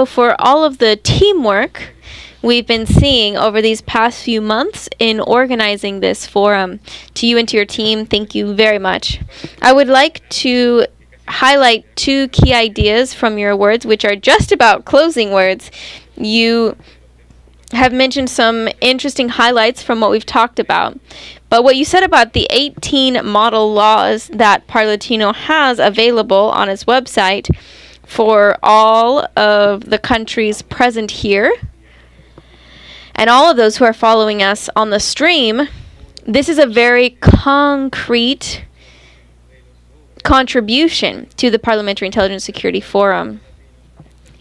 for all of the teamwork we've been seeing over these past few months in organizing this forum. To you and to your team, thank you very much. I would like to highlight two key ideas from your words, which are just about closing words. You have mentioned some interesting highlights from what we've talked about. But what you said about the 18 model laws that Parliamentary has available on its website for all of the countries present here, and all of those who are following us on the stream, this is a very concrete contribution to the Parliamentary Intelligence Security Forum.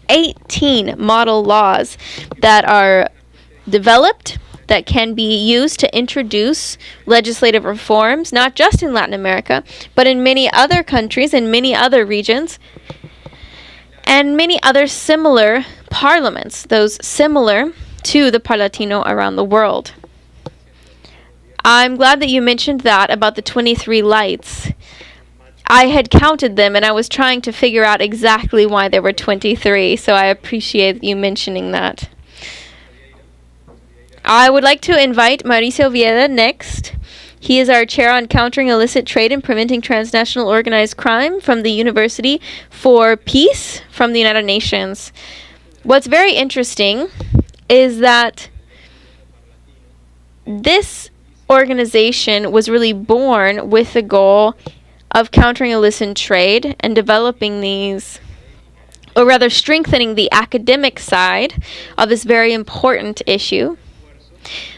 18 model laws that are developed that can be used to introduce legislative reforms, not just in Latin America, but in many other countries, in many other regions, and many other similar parliaments, those similar to the Parlatino around the world. I'm glad that you mentioned that about the 23 lights. I had counted them and I was trying to figure out exactly why there were 23, so I appreciate you mentioning that. I would like to invite Mauricio Vieira next. He is our chair on countering illicit trade and preventing transnational organized crime from the University for Peace from the United Nations. What's very interesting is that this organization was really born with the goal of countering illicit trade and developing these, or rather strengthening the academic side of this very important issue.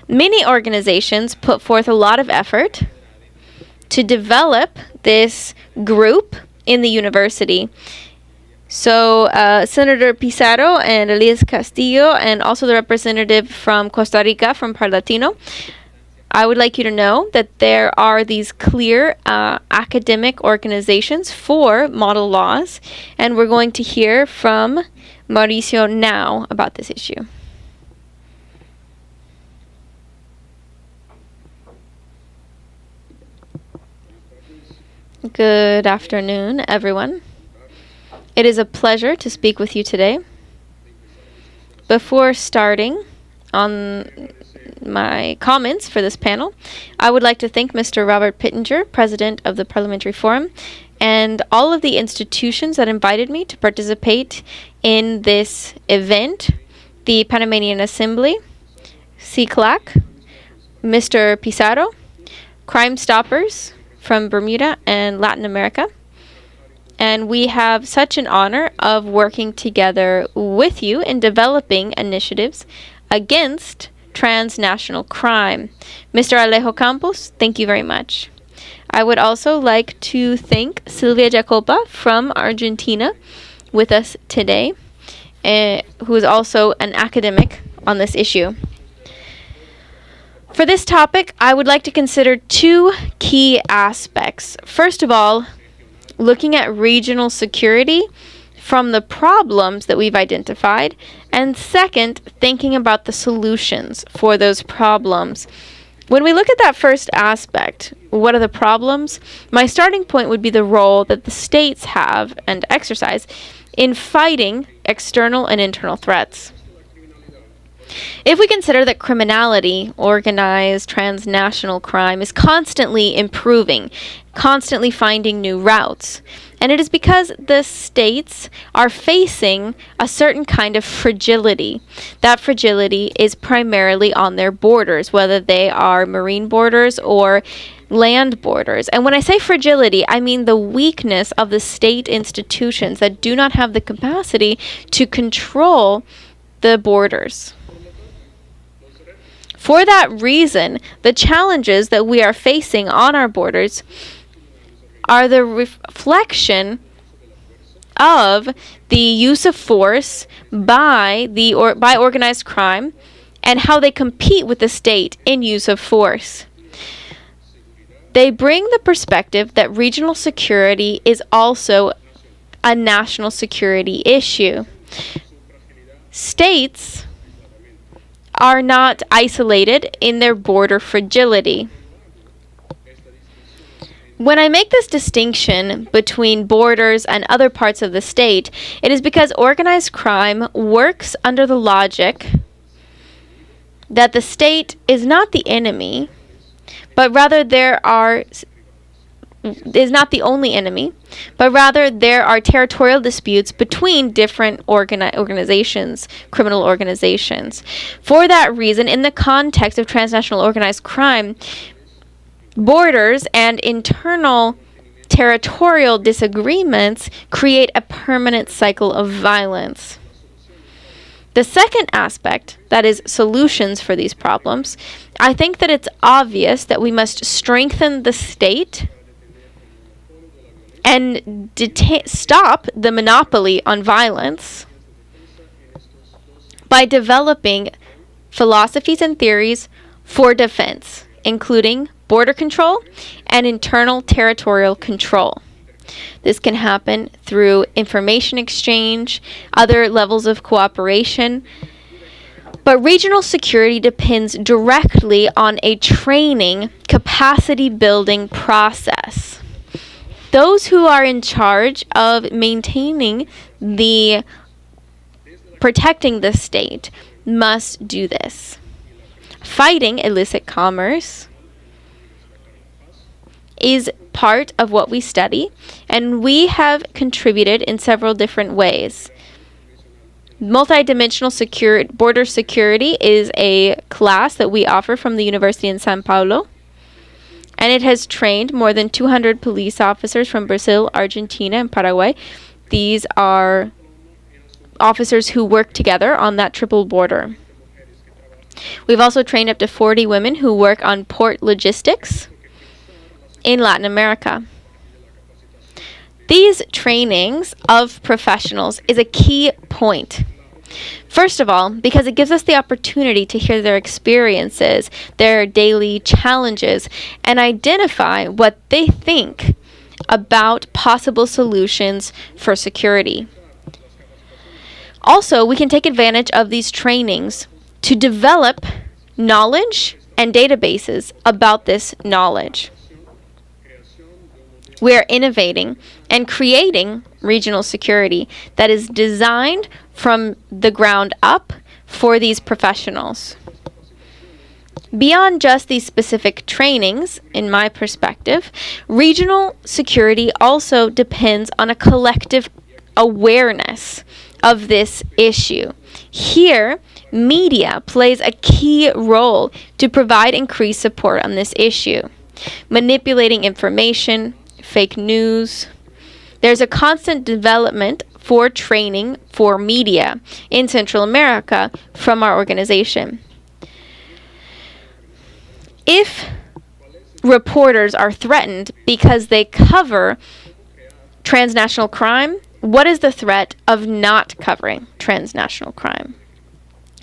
Many organizations put forth a lot of effort to develop this group in the university. So Senator Pizarro and Elias Castillo, and also the representative from Costa Rica from Parlatino, I would like you to know that there are these clear academic organizations for model laws, and we're going to hear from Mauricio now about this issue. Good afternoon, everyone. It is a pleasure to speak with you today. Before starting on my comments for this panel, I would like to thank Mr. Robert Pittenger, President of the Parliamentary Forum, and all of the institutions that invited me to participate in this event, the Panamanian Assembly, CCLAC, Mr. Pizarro, Crime Stoppers from Bermuda and Latin America. And we have such an honor of working together with you in developing initiatives against transnational crime. Mr. Alejo Campos, thank you very much. I would also like to thank Silvia Jacopa from Argentina with us today, who is also an academic on this issue. For this topic, I would like to consider two key aspects. First of all, looking at regional security from the problems that we've identified, and second, thinking about the solutions for those problems. When we look at that first aspect, what are the problems? My starting point would be the role that the states have and exercise in fighting external and internal threats. If we consider that criminality, organized transnational crime, is constantly improving, constantly finding new routes, and it is because the states are facing a certain kind of fragility. That fragility is primarily on their borders, whether they are marine borders or land borders. And when I say fragility, I mean the weakness of the state institutions that do not have the capacity to control the borders. For that reason, the challenges that we are facing on our borders are the reflection of the use of force by organized crime and how they compete with the state in use of force. They bring the perspective that regional security is also a national security issue. States are not isolated in their border fragility. When I make this distinction between borders and other parts of the state, it is because organized crime works under the logic that the state is not the enemy, but rather is not the only enemy, but rather there are territorial disputes between different organizations, criminal organizations. For that reason, in the context of transnational organized crime, borders and internal territorial disagreements create a permanent cycle of violence. The second aspect, that is solutions for these problems, I think that it's obvious that we must strengthen the state and stop the monopoly on violence by developing philosophies and theories for defense, including border control and internal territorial control. This can happen through information exchange, other levels of cooperation, but regional security depends directly on a training, capacity building process. Those who are in charge of protecting the state must do this. Fighting illicit commerce is part of what we study, and we have contributed in several different ways. Multidimensional border security is a class that we offer from the University in São Paulo, and it has trained more than 200 police officers from Brazil, Argentina, and Paraguay. These are officers who work together on that triple border. We've also trained up to 40 women who work on port logistics in Latin America. These trainings of professionals is a key point. First of all, because it gives us the opportunity to hear their experiences, their daily challenges, and identify what they think about possible solutions for security. Also, we can take advantage of these trainings to develop knowledge and databases about this knowledge. We are innovating and creating regional security that is designed from the ground up for these professionals. Beyond just these specific trainings, in my perspective, regional security also depends on a collective awareness of this issue. Here, media plays a key role to provide increased support on this issue. Manipulating information, fake news. There's a constant development for training for media in Central America from our organization. If reporters are threatened because they cover transnational crime, what is the threat of not covering transnational crime?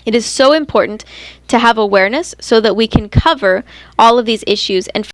It is so important to have awareness so that we can cover all of these issues and